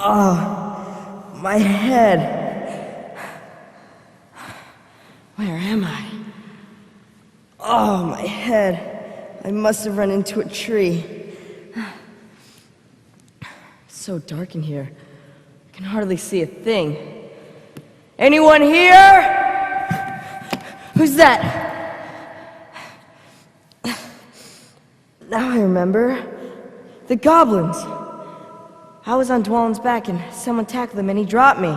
Oh, my head. Where am I? Oh, my head. I must have run into a tree. It's so dark in here. I can hardly see a thing. Anyone here? Who's that? Now I remember. The goblins. I was on Dwallin's back and someone tackled him and he dropped me.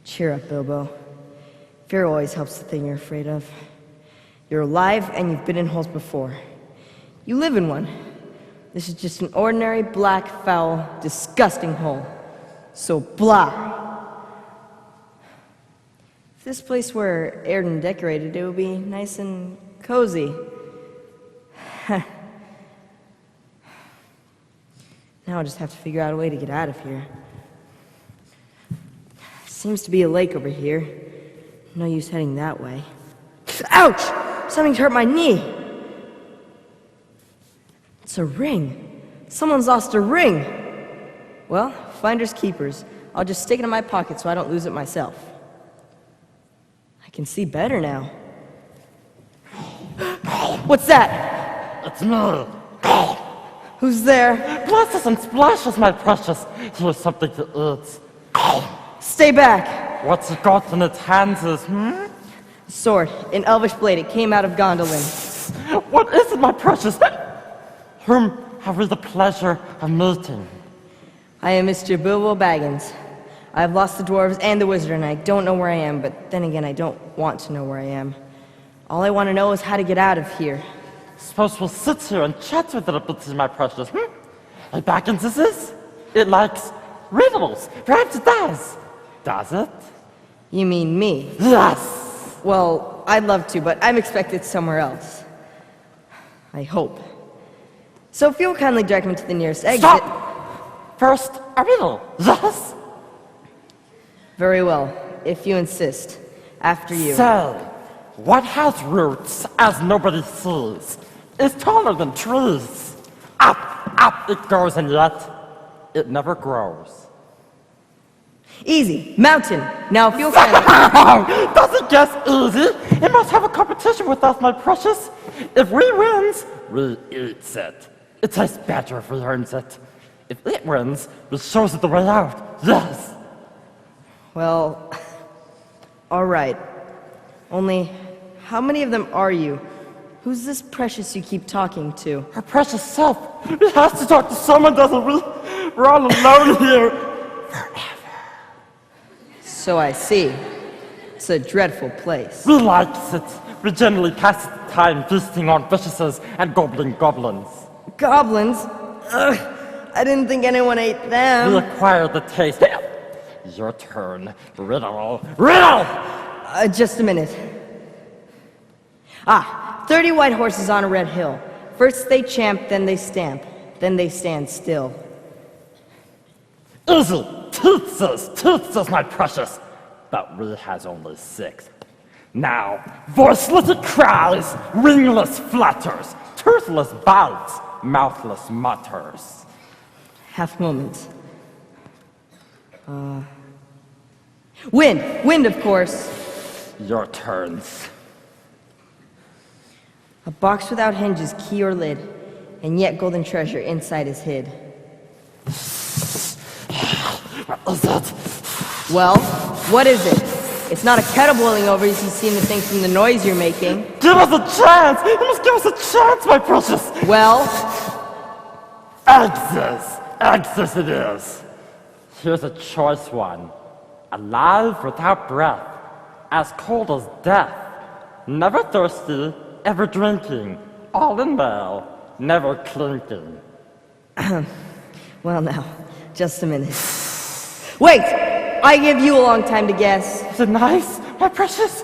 Cheer up, Bilbo. Fear always helps the thing you're afraid of. You're alive and you've been in holes before. You live in one. This is just an ordinary, black, foul, disgusting hole. So blah. If this place were aired and decorated, it would be nice and cozy. Now I just have to figure out a way to get out of here. Seems to be a lake over here. No use heading that way. Ouch! Something's hurt my knee. It's a ring. Someone's lost a ring. Well, finders keepers. I'll just stick it in my pocket so I don't lose it myself. I can see better now. What's that? It's me. Who's there? Blesses and splashes, my precious. Here's something to eat. Stay back. What's it got in its hands is, Sword, an elvish blade. It came out of Gondolin. What is it, my precious? Whom have we the pleasure of meeting? I am Mr. Bilbo Baggins. I have lost the dwarves and the wizard, and I don't know where I am, but then again, I don't want to know where I am. All I want to know is how to get out of here. Suppose we'll sit here and chat with it a bit, my precious. Hey, Baggins, is this? It likes riddles. Perhaps it does. Does it? You mean me? Yes! Well, I'd love to, but I'm expected somewhere else. I hope. So if you'll kindly direct me to the nearest exit... Stop! First, a riddle. Yes? Very well, if you insist. After you. Say, what has roots as nobody sees? Is taller than trees. Up it goes, and yet it never grows. Easy. Mountain. Now if you'll kindly... Does it guess easy? It must have a competition with us, my precious. If we wins, we eats it. It tastes better if we earns it. If it wins, we shows it the way out. Yes. Well, all right. Only, how many of them are you? Who's this precious you keep talking to? Her precious self. We have to talk to someone, doesn't we? We're all alone here. Forever. So I see. It's a dreadful place. We likes it. We generally pass the time feasting on fishes and goblins. Goblins? Ugh, I didn't think anyone ate them. We acquire the taste. Your turn. Riddle. Just a minute. 30 white horses on a red hill. First they champ, then they stamp, then they stand still. Easy. Teach us, my precious. But we has only 6. Now, voiceless it cries, wingless flutters, toothless bites, mouthless mutters. Half moment. Wind, of course. Your turns. A box without hinges, key or lid, and yet golden treasure inside is hid. What is it? Well, what is it? It's not a kettle boiling over as you seem to think from the noise you're making. Give us a chance! You must give us a chance, my precious! Well? Eggs it is. Here's a choice one. Alive without breath, as cold as death. Never thirsty, ever drinking. All in well, never clinking. Well now, just a minute. Wait! I give you a long time to guess. Is it nice, my precious?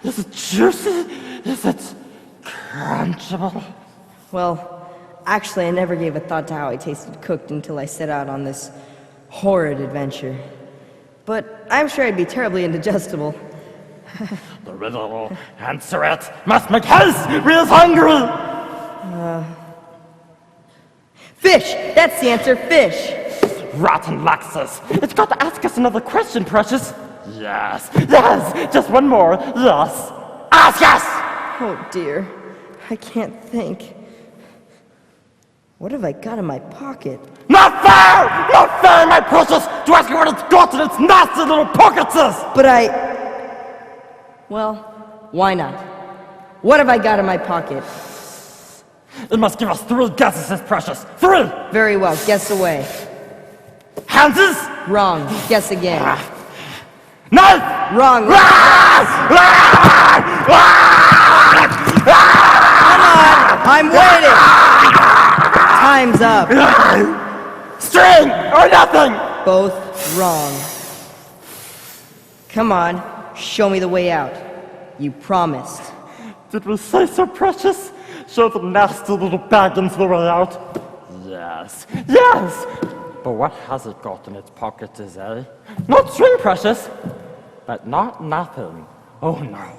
Is it juicy? Is it crunchable? Well, actually, I never gave a thought to how I tasted cooked until I set out on this horrid adventure. But I'm sure I'd be terribly indigestible. The riddle, answer it. Must make haste, we is hungry. Fish! That's the answer, fish! Rotten Lexus. It's got to ask us another question, Precious. Yes. Yes. Just one more. Yes. Ask us! Oh dear, I can't think. What have I got in my pocket? Not fair! Not fair, my Precious, to ask you what it's got in its nasty little pockets! But well, why not? What have I got in my pocket? It must give us 3 guesses, Precious. 3! Very well, guess away. Hanses? Wrong, guess again. Knife! Wrong. Ah! Ah! Come on, I'm waiting. Time's up. String or nothing! Both wrong. Come on, show me the way out. You promised. Did we say so, Precious? Show the nasty little Baggins the way out. Yes. Yes! But what has it got in its pockets, eh? Not string, Precious! But not nothing. Oh no.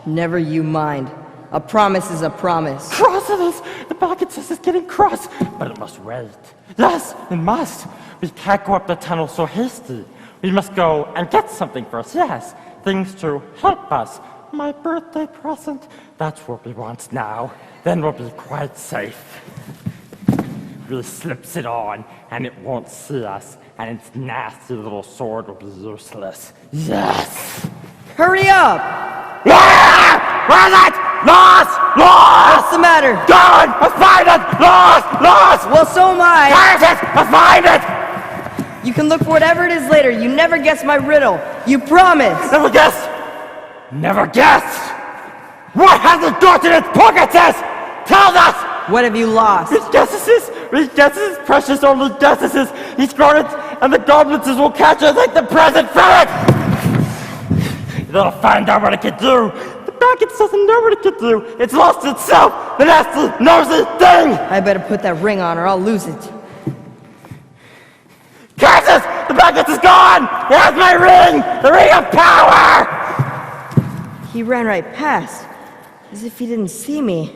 Never you mind. A promise is a promise. Cross it is! The Baggins is getting cross! But it must wait. Yes, it must! We can't go up the tunnel so hasty. We must go and get something first, yes. Things to help us. My birthday present. That's what we want now. Then we'll be quite safe. We slips it on, and it won't see us, and its nasty little sword will be useless. Yes! Hurry up! Ah! Where's it? Lost! Lost! What's the matter? Gone! I find it! Lost! Lost! Well, so am I. Where's it? I find it! You can look for whatever it is later. You never guessed my riddle. You promised. Never guessed! Never guessed! What has it got in its pockets? Tell us! What have you lost? His guesses! His guesses! Precious only guesses! He's got it, and the goblins will catch it like the present from it! They'll find out what it can do! The Baggins doesn't know what it can do! It's lost itself! The nasty, nosy thing! I better put that ring on or I'll lose it. Curses! The Baggins is gone! He has my ring! The ring of power! He ran right past, as if he didn't see me,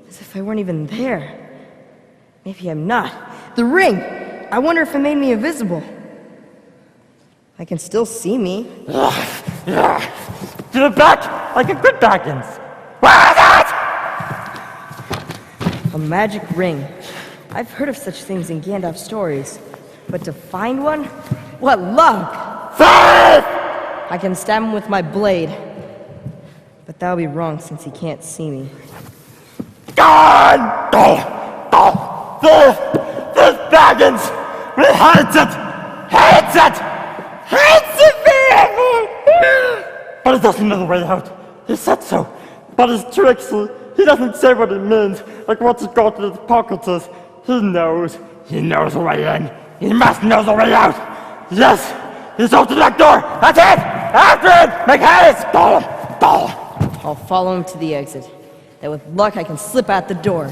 as if I weren't even there. Maybe I'm not. The ring! I wonder if it made me invisible. I can still see me. Give it back like a good Baggins. Where is it? A magic ring. I've heard of such things in Gandalf stories, but to find one? What luck! Faith! I can stab him with my blade, but that would be wrong since he can't see me. Gone! This Baggins! He hates it! Hates it! Hates it! But he doesn't know the way out. He said so. But he's tricksy. He doesn't say what he means, like what's he got in his pockets is. He knows. He knows the way in. He must know the way out. Yes! He's opened that door! That's it! After it! Make haste! I'll follow him to the exit. That with luck I can slip out the door.